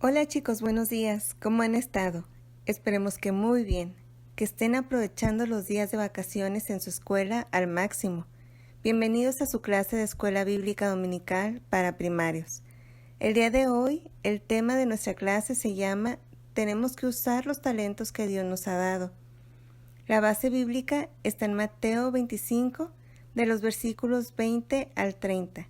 Hola chicos, buenos días. ¿Cómo han estado? Esperemos que muy bien, que estén aprovechando los días de vacaciones en su escuela al máximo. Bienvenidos a su clase de Escuela Bíblica Dominical para primarios. El día de hoy, el tema de nuestra clase se llama Tenemos que usar los talentos que Dios nos ha dado. La base bíblica está en Mateo 25, de los versículos 20 al 30.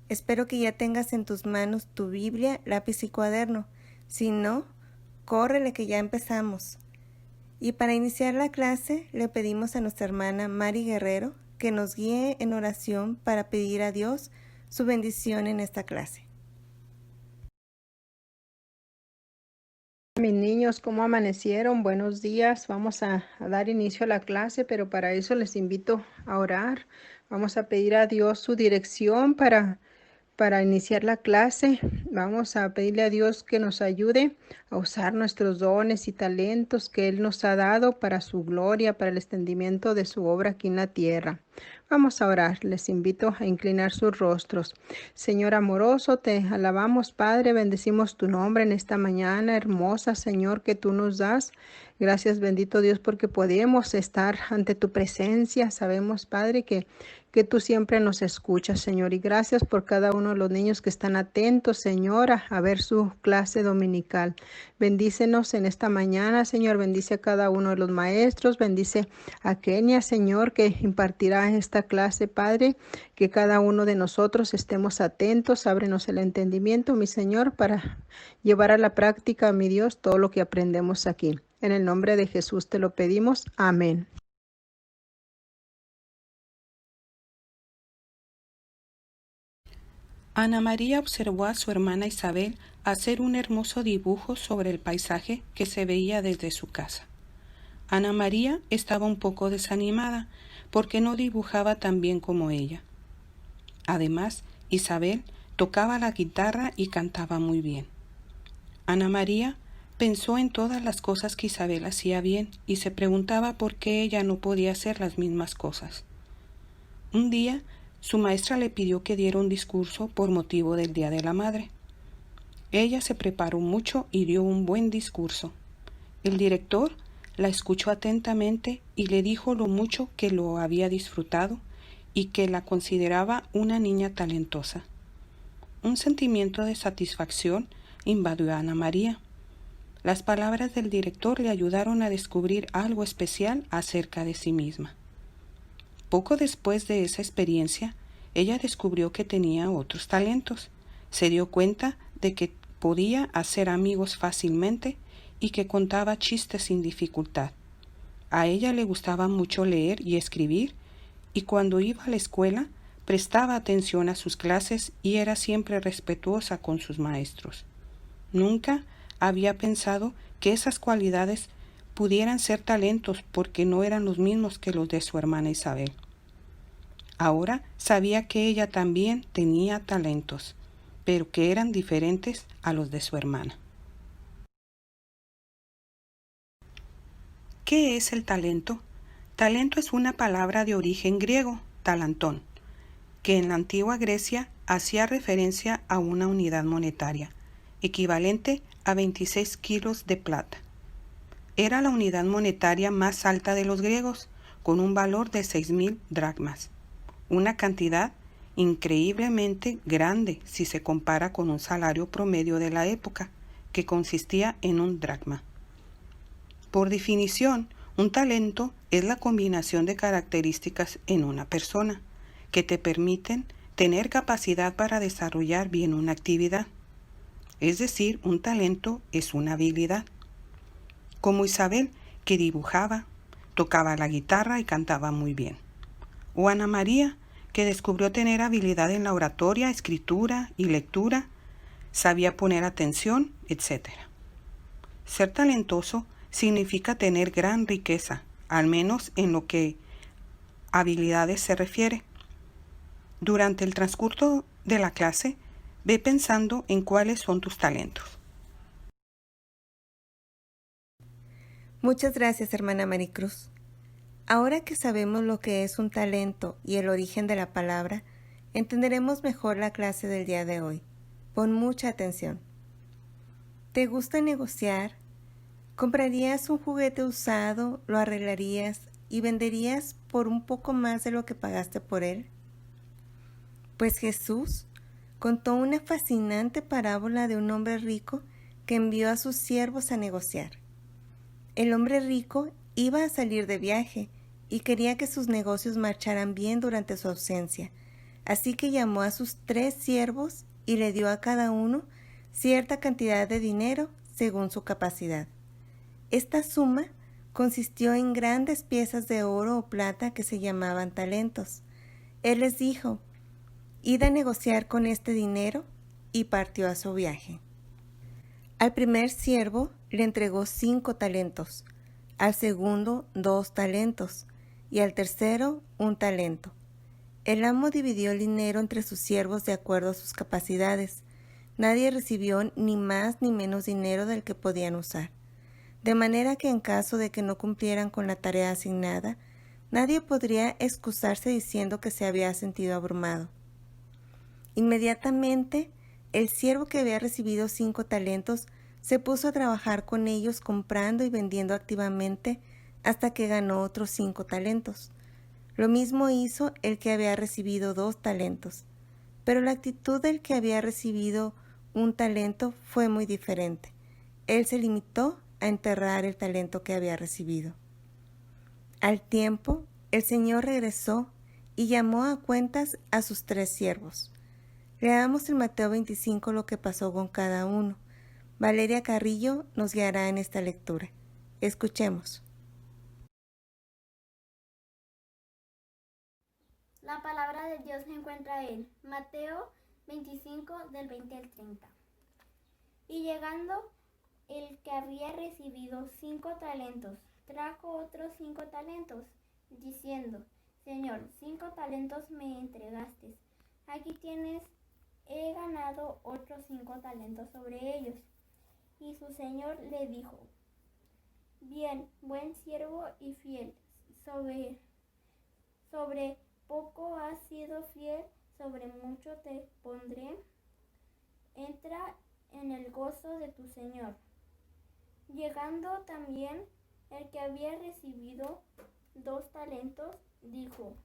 Espero que ya tengas en tus manos tu Biblia, lápiz y cuaderno. Si no, córrele que ya empezamos. Y para iniciar la clase, le pedimos a nuestra hermana Mari Guerrero que nos guíe en oración para pedir a Dios su bendición en esta clase. Mis niños, ¿cómo amanecieron? Buenos días. Vamos a dar inicio a la clase, pero para eso les invito a orar. Vamos a pedir a Dios su dirección para iniciar la clase. Vamos a pedirle a Dios que nos ayude a usar nuestros dones y talentos que Él nos ha dado para su gloria, para el extendimiento de su obra aquí en la tierra. Vamos a orar. Les invito a inclinar sus rostros. Señor amoroso, te alabamos, Padre, bendecimos tu nombre en esta mañana hermosa, Señor, que tú nos das. Gracias, bendito Dios, porque podemos estar ante tu presencia. Sabemos, Padre, que tú siempre nos escuchas, Señor, y gracias por cada uno de los niños que están atentos, Señor, a ver su clase dominical. Bendícenos en esta mañana, Señor, bendice a cada uno de los maestros, bendice a Kenia, Señor, que impartirá esta clase, Padre, que cada uno de nosotros estemos atentos, ábrenos el entendimiento, mi Señor, para llevar a la práctica, mi Dios, todo lo que aprendemos aquí. En el nombre de Jesús te lo pedimos. Amén. Ana María observó a su hermana Isabel hacer un hermoso dibujo sobre el paisaje que se veía desde su casa. Ana María estaba un poco desanimada porque no dibujaba tan bien como ella. Además, Isabel tocaba la guitarra y cantaba muy bien. Ana María pensó en todas las cosas que Isabel hacía bien y se preguntaba por qué ella no podía hacer las mismas cosas. Un día, su maestra le pidió que diera un discurso por motivo del Día de la Madre. Ella se preparó mucho y dio un buen discurso. El director la escuchó atentamente y le dijo lo mucho que lo había disfrutado y que la consideraba una niña talentosa. Un sentimiento de satisfacción invadió a Ana María. Las palabras del director le ayudaron a descubrir algo especial acerca de sí misma. Poco después de esa experiencia, ella descubrió que tenía otros talentos. Se dio cuenta de que podía hacer amigos fácilmente y que contaba chistes sin dificultad. A ella le gustaba mucho leer y escribir, y cuando iba a la escuela prestaba atención a sus clases y era siempre respetuosa con sus maestros. Nunca había pensado que esas cualidades pudieran ser talentos porque no eran los mismos que los de su hermana Isabel. Ahora sabía que ella también tenía talentos, pero que eran diferentes a los de su hermana. ¿Qué es el talento? Talento es una palabra de origen griego, talantón, que en la antigua Grecia hacía referencia a una unidad monetaria, equivalente a 26 kilos de plata. Era la unidad monetaria más alta de los griegos, con un valor de 6.000 dracmas, una cantidad increíblemente grande si se compara con un salario promedio de la época, que consistía en un dracma. Por definición, un talento es la combinación de características en una persona que te permiten tener capacidad para desarrollar bien una actividad. Es decir, un talento es una habilidad. Como Isabel, que dibujaba, tocaba la guitarra y cantaba muy bien. O Ana María, que descubrió tener habilidad en la oratoria, escritura y lectura, sabía poner atención, etc. Ser talentoso significa tener gran riqueza, al menos en lo que habilidades se refiere. Durante el transcurso de la clase, ve pensando en cuáles son tus talentos. Muchas gracias, hermana Maricruz. Ahora que sabemos lo que es un talento y el origen de la palabra, entenderemos mejor la clase del día de hoy. Pon mucha atención. ¿Te gusta negociar? ¿Comprarías un juguete usado, lo arreglarías y venderías por un poco más de lo que pagaste por él? Pues Jesús contó una fascinante parábola de un hombre rico que envió a sus siervos a negociar. El hombre rico iba a salir de viaje y quería que sus negocios marcharan bien durante su ausencia, así que llamó a sus 3 siervos y le dio a cada uno cierta cantidad de dinero según su capacidad. Esta suma consistió en grandes piezas de oro o plata que se llamaban talentos. Él les dijo: «Id a negociar con este dinero», y partió a su viaje. Al primer siervo le entregó 5 talentos, al segundo 2 talentos y al tercero 1 talento. El amo dividió el dinero entre sus siervos de acuerdo a sus capacidades. Nadie recibió ni más ni menos dinero del que podían usar. De manera que en caso de que no cumplieran con la tarea asignada, nadie podría excusarse diciendo que se había sentido abrumado. Inmediatamente, el siervo que había recibido 5 talentos se puso a trabajar con ellos comprando y vendiendo activamente hasta que ganó otros 5 talentos. Lo mismo hizo el que había recibido 2 talentos, pero la actitud del que había recibido 1 talento fue muy diferente. Él se limitó a enterrar el talento que había recibido. Al tiempo, el Señor regresó y llamó a cuentas a sus 3 siervos. Leamos en Mateo 25 lo que pasó con cada uno. Valeria Carrillo nos guiará en esta lectura. Escuchemos. La palabra de Dios se encuentra en Mateo 25 del 20 al 30. Y llegando el que había recibido 5 talentos, trajo otros 5 talentos, diciendo: Señor, 5 talentos me entregaste. Aquí tienes, he ganado otros 5 talentos sobre ellos. Y su señor le dijo: Bien, buen siervo y fiel, sobre poco has sido fiel, sobre mucho te pondré. Entra en el gozo de tu señor. Llegando también el que había recibido 2 talentos, dijo: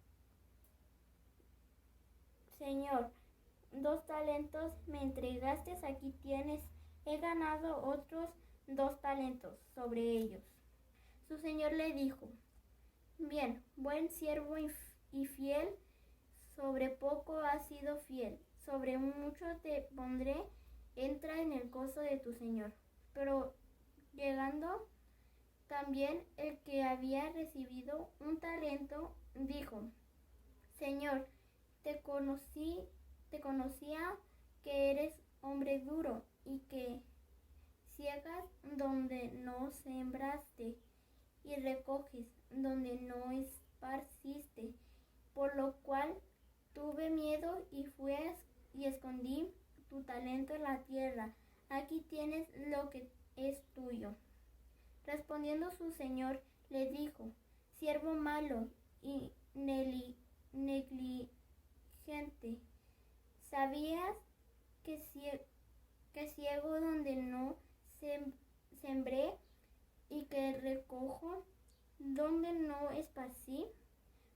Señor, 2 talentos me entregaste, aquí tienes, he ganado otros 2 talentos sobre ellos. Su señor le dijo: Bien, buen siervo y fiel, sobre poco has sido fiel, sobre mucho te pondré, entra en el gozo de tu señor. Pero llegando también el que había recibido 1 talento, dijo: Señor, te conocía que eres hombre duro y que ciegas donde no sembraste y recoges donde no esparciste, por lo cual tuve miedo y fui y escondí tu talento en la tierra. Aquí tienes lo que es tuyo. Respondiendo su señor le dijo: Siervo malo y negligente, ¿sabías que ciego donde no sembré y que recojo donde no esparcí?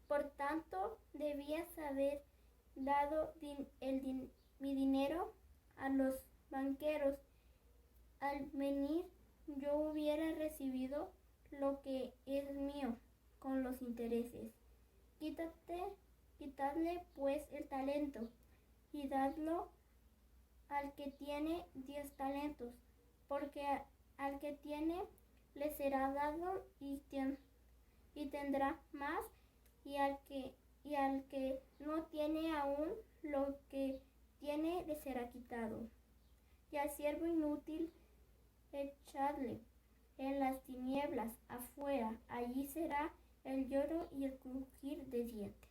Por tanto, debías haber dado mi dinero a los banqueros. Al venir yo hubiera recibido lo que es mío con los intereses. Quitadle pues el talento y dadlo al que tiene 10 talentos, porque al que tiene le será dado y tendrá más, y al que no tiene aún lo que tiene le será quitado. Y al siervo inútil echadle en las tinieblas afuera, allí será el lloro y el crujir de dientes.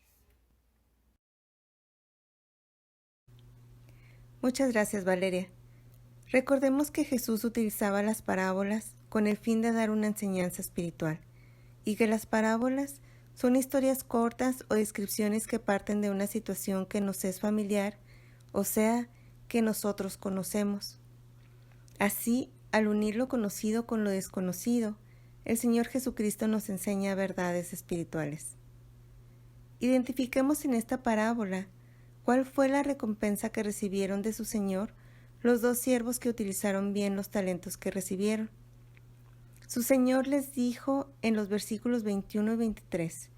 Muchas gracias, Valeria. Recordemos que Jesús utilizaba las parábolas con el fin de dar una enseñanza espiritual, y que las parábolas son historias cortas o descripciones que parten de una situación que nos es familiar, o sea, que nosotros conocemos. Así, al unir lo conocido con lo desconocido, el Señor Jesucristo nos enseña verdades espirituales. Identifiquemos en esta parábola cuál fue la recompensa que recibieron de su Señor los dos siervos que utilizaron bien los talentos que recibieron. Su Señor les dijo en los versículos 21 y 23,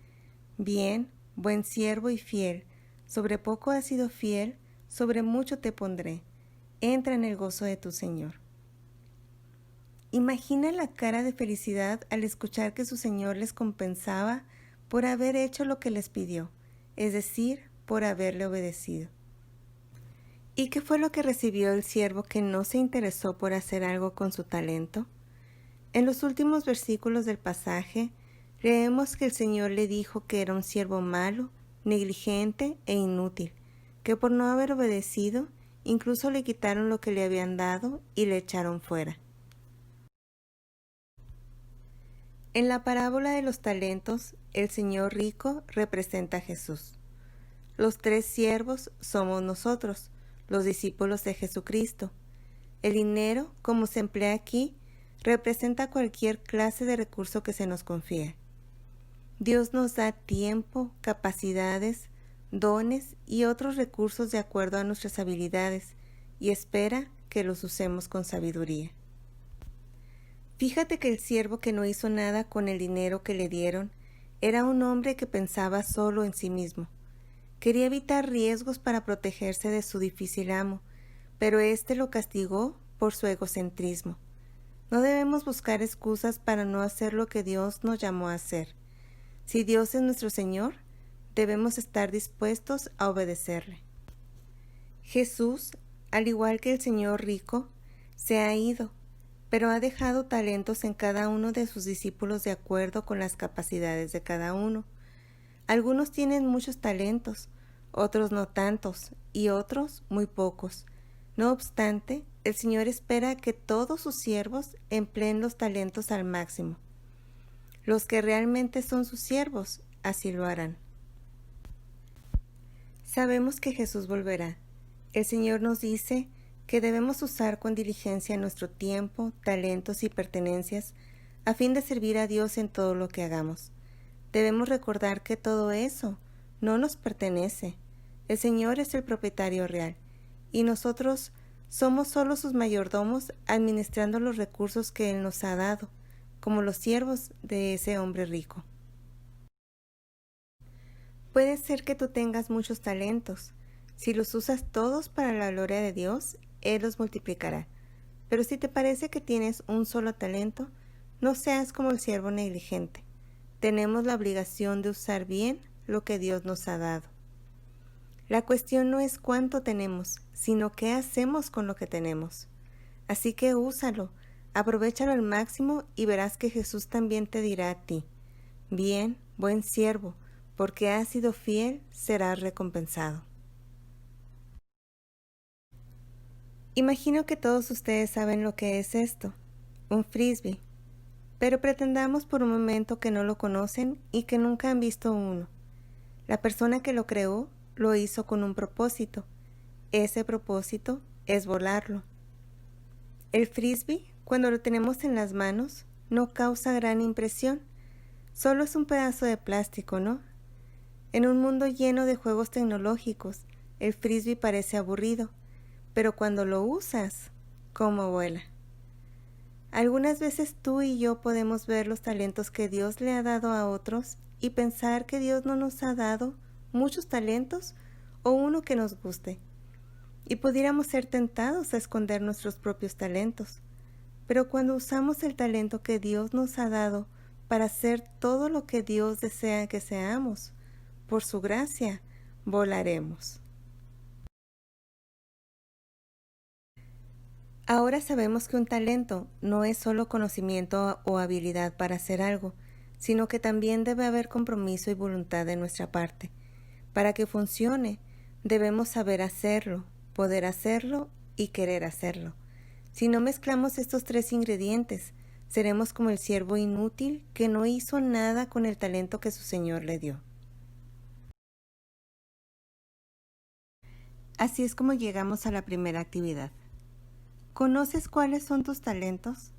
«Bien, buen siervo y fiel, sobre poco has sido fiel, sobre mucho te pondré. Entra en el gozo de tu Señor». Imagina la cara de felicidad al escuchar que su Señor les compensaba por haber hecho lo que les pidió, es decir, por haberle obedecido. ¿Y qué fue lo que recibió el siervo que no se interesó por hacer algo con su talento? En los últimos versículos del pasaje, leemos que el Señor le dijo que era un siervo malo, negligente e inútil, que por no haber obedecido, incluso le quitaron lo que le habían dado y le echaron fuera. En la parábola de los talentos, el Señor rico representa a Jesús. Los tres siervos somos nosotros, los discípulos de Jesucristo. El dinero, como se emplea aquí, representa cualquier clase de recurso que se nos confía. Dios nos da tiempo, capacidades, dones y otros recursos de acuerdo a nuestras habilidades y espera que los usemos con sabiduría. Fíjate que el siervo que no hizo nada con el dinero que le dieron era un hombre que pensaba solo en sí mismo. Quería evitar riesgos para protegerse de su difícil amo, pero éste lo castigó por su egocentrismo. No debemos buscar excusas para no hacer lo que Dios nos llamó a hacer. Si Dios es nuestro Señor, debemos estar dispuestos a obedecerle. Jesús, al igual que el Señor rico, se ha ido, pero ha dejado talentos en cada uno de sus discípulos de acuerdo con las capacidades de cada uno. Algunos tienen muchos talentos, otros no tantos, y otros muy pocos. No obstante, el Señor espera que todos sus siervos empleen los talentos al máximo. Los que realmente son sus siervos, así lo harán. Sabemos que Jesús volverá. El Señor nos dice que debemos usar con diligencia nuestro tiempo, talentos y pertenencias a fin de servir a Dios en todo lo que hagamos. Debemos recordar que todo eso no nos pertenece. El Señor es el propietario real y nosotros somos solo sus mayordomos administrando los recursos que Él nos ha dado, como los siervos de ese hombre rico. Puede ser que tú tengas muchos talentos. Si los usas todos para la gloria de Dios, Él los multiplicará. Pero si te parece que tienes un solo talento, no seas como el siervo negligente. Tenemos la obligación de usar bien lo que Dios nos ha dado. La cuestión no es cuánto tenemos, sino qué hacemos con lo que tenemos. Así que úsalo, aprovéchalo al máximo y verás que Jesús también te dirá a ti, «Bien, buen siervo, porque has sido fiel, serás recompensado». Imagino que todos ustedes saben lo que es esto, un frisbee, pero pretendamos por un momento que no lo conocen y que nunca han visto uno. La persona que lo creó lo hizo con un propósito. Ese propósito es volarlo. El frisbee, cuando lo tenemos en las manos, no causa gran impresión. Solo es un pedazo de plástico, ¿no? En un mundo lleno de juegos tecnológicos, el frisbee parece aburrido, pero cuando lo usas, ¿cómo vuela? Algunas veces tú y yo podemos ver los talentos que Dios le ha dado a otros y pensar que Dios no nos ha dado muchos talentos o uno que nos guste. Y pudiéramos ser tentados a esconder nuestros propios talentos. Pero cuando usamos el talento que Dios nos ha dado para hacer todo lo que Dios desea que seamos, por su gracia, volaremos. Ahora sabemos que un talento no es solo conocimiento o habilidad para hacer algo, sino que también debe haber compromiso y voluntad de nuestra parte. Para que funcione, debemos saber hacerlo, poder hacerlo y querer hacerlo. Si no mezclamos estos tres ingredientes, seremos como el siervo inútil que no hizo nada con el talento que su Señor le dio. Así es como llegamos a la primera actividad. ¿Conoces cuáles son tus talentos?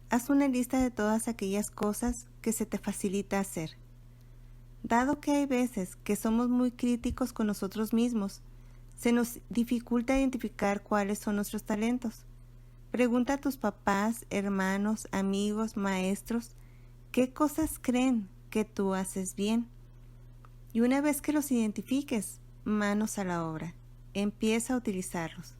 Haz una lista de todas aquellas cosas que se te facilita hacer. Dado que hay veces que somos muy críticos con nosotros mismos, se nos dificulta identificar cuáles son nuestros talentos. Pregunta a tus papás, hermanos, amigos, maestros, ¿qué cosas creen que tú haces bien? Y una vez que los identifiques, manos a la obra. Empieza a utilizarlos.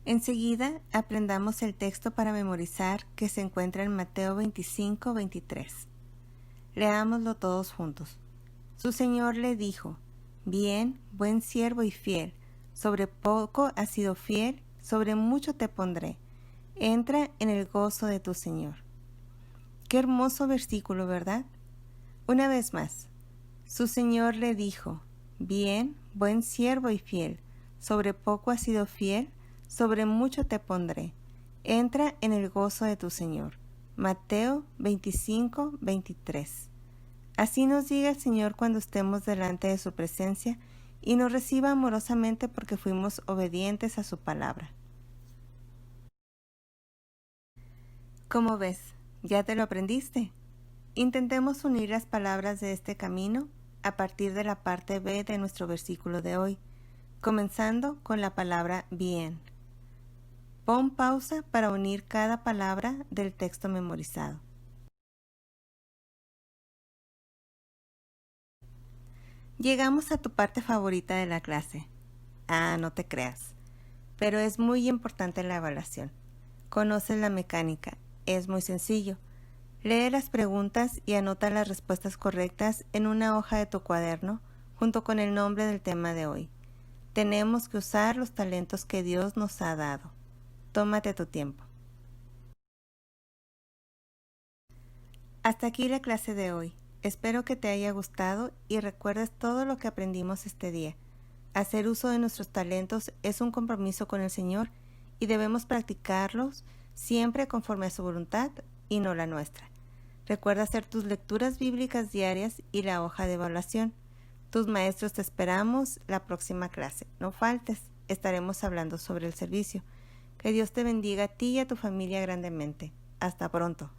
Enseguida aprendamos el texto para memorizar que se encuentra en Mateo 25:23. Leámoslo todos juntos. Su Señor le dijo: Bien, buen siervo y fiel, sobre poco has sido fiel, sobre mucho te pondré. Entra en el gozo de tu Señor. Qué hermoso versículo, ¿verdad? Una vez más. Su Señor le dijo: Bien, buen siervo y fiel, sobre poco has sido fiel, sobre mucho te pondré. Entra en el gozo de tu Señor. Mateo 25:23. Así nos diga el Señor cuando estemos delante de su presencia y nos reciba amorosamente porque fuimos obedientes a su palabra. ¿Cómo ves? ¿Ya te lo aprendiste? Intentemos unir las palabras de este camino a partir de la parte B de nuestro versículo de hoy, comenzando con la palabra bien. Pon pausa para unir cada palabra del texto memorizado. Llegamos a tu parte favorita de la clase. No te creas, pero es muy importante la evaluación. Conoces la mecánica, es muy sencillo. Lee las preguntas y anota las respuestas correctas en una hoja de tu cuaderno junto con el nombre del tema de hoy. Tenemos que usar los talentos que Dios nos ha dado. Tómate tu tiempo. Hasta aquí la clase de hoy. Espero que te haya gustado y recuerdes todo lo que aprendimos este día. Hacer uso de nuestros talentos es un compromiso con el Señor y debemos practicarlos siempre conforme a su voluntad y no la nuestra. Recuerda hacer tus lecturas bíblicas diarias y la hoja de evaluación. Tus maestros te esperamos la próxima clase. No faltes, estaremos hablando sobre el servicio. Que Dios te bendiga a ti y a tu familia grandemente. Hasta pronto.